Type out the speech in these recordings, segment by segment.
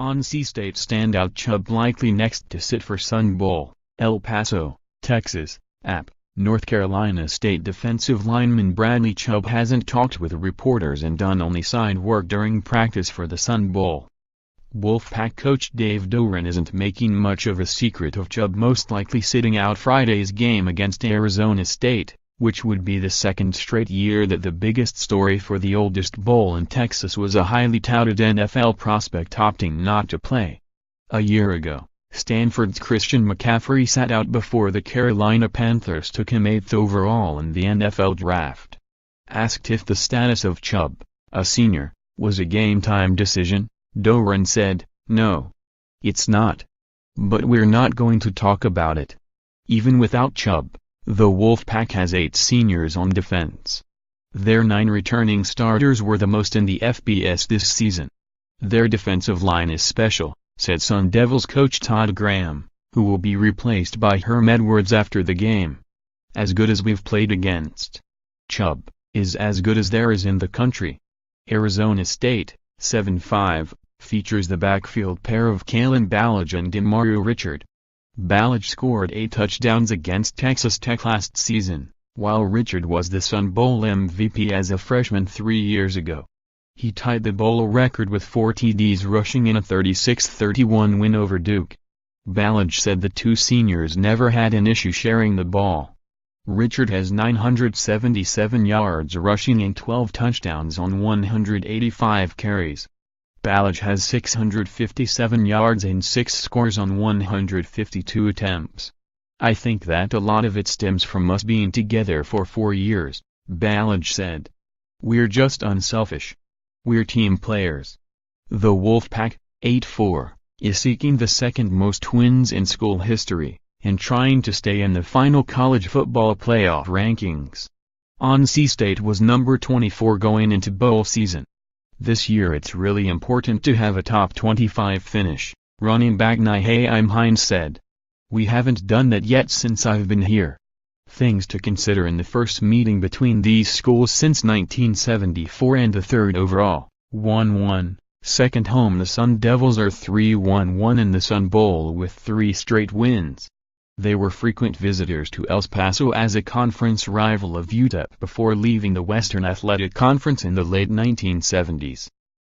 NC State standout Chubb likely next to sit for Sun Bowl. El Paso, Texas, App. North Carolina State defensive lineman Bradley Chubb hasn't talked with reporters and done only side work during practice for the Sun Bowl. Wolfpack coach Dave Doeren isn't making much of a secret of Chubb most likely sitting out Friday's game against Arizona State, which would be the second straight year that the biggest story for the oldest bowl in Texas was a highly touted NFL prospect opting not to play. A year ago, Stanford's Christian McCaffrey sat out before the Carolina Panthers took him 8th overall in the NFL draft. Asked if the status of Chubb, a senior, was a game-time decision, Doeren said, "No. It's not. But we're not going to talk about it." Even without Chubb, the Wolfpack has 8 seniors on defense. Their 9 returning starters were the most in the FBS this season. "Their defensive line is special," said Sun Devils coach Todd Graham, who will be replaced by Herm Edwards after the game. "As good as we've played against. Chubb is as good as there is in the country." Arizona State, 7-5, features the backfield pair of Kalen Ballage and Demario Richard. Ballage scored 8 touchdowns against Texas Tech last season, while Richard was the Sun Bowl MVP as a freshman 3 years ago. He tied the bowl record with 4 TDs rushing in a 36-31 win over Duke. Ballage said the 2 seniors never had an issue sharing the ball. Richard has 977 yards rushing and 12 touchdowns on 185 carries. Ballage has 657 yards and 6 scores on 152 attempts. "I think that a lot of it stems from us being together for 4 years, Ballage said. "We're just unselfish. We're team players." The Wolfpack, 8-4, is seeking the second most wins in school history, and trying to stay in the final college football playoff rankings. NC State was number 24 going into bowl season. "This year it's really important to have a top 25 finish," running back Nyheim Hines said. "We haven't done that yet since I've been here." Things to consider in the first meeting between these schools since 1974 and the 3rd overall, 1-1, second home the Sun Devils are 3-1-1 in the Sun Bowl with 3 straight wins. They were frequent visitors to El Paso as a conference rival of UTEP before leaving the Western Athletic Conference in the late 1970s.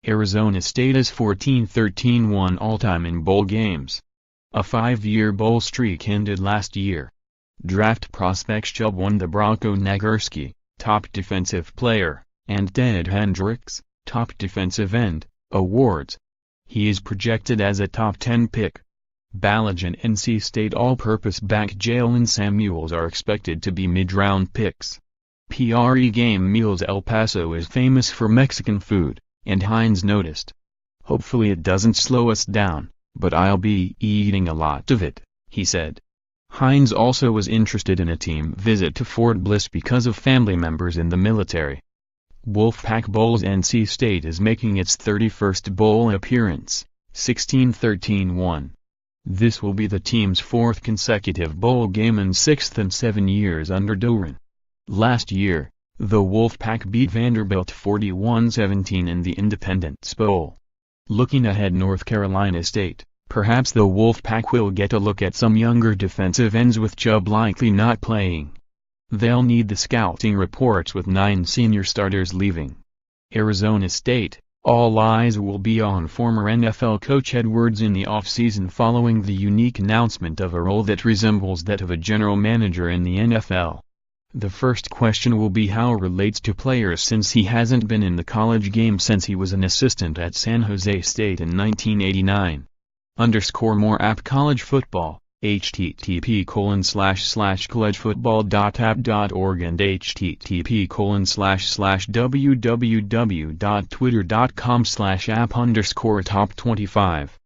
Arizona State is 14-13-1 all-time in bowl games. A 5-year bowl streak ended last year. Draft prospects Chubb won the Bronco Nagurski, top defensive player, and Ted Hendricks, top defensive end, awards. He is projected as a top 10 pick. Ballage and NC State all-purpose back Jalen Samuels are expected to be mid-round picks. Pre-game meals El Paso is famous for Mexican food, and Hines noticed. "Hopefully it doesn't slow us down, but I'll be eating a lot of it," he said. Hines also was interested in a team visit to Fort Bliss because of family members in the military. Wolfpack Bowls NC State is making its 31st bowl appearance, 16-13-1. This will be the team's 4th consecutive bowl game and 6th in 7 years under Doeren. Last year, the Wolfpack beat Vanderbilt 41-17 in the Independence Bowl. Looking ahead, North Carolina State, perhaps the Wolfpack will get a look at some younger defensive ends with Chubb likely not playing. They'll need the scouting reports with 9 senior starters leaving. Arizona State, all eyes will be on former NFL coach Edwards in the offseason following the unique announcement of a role that resembles that of a general manager in the NFL. The first question will be how it relates to players since he hasn't been in the college game since he was an assistant at San Jose State in 1989. _more app college football, http://collegefootball.app.org and http://www.twitter.com/app_top25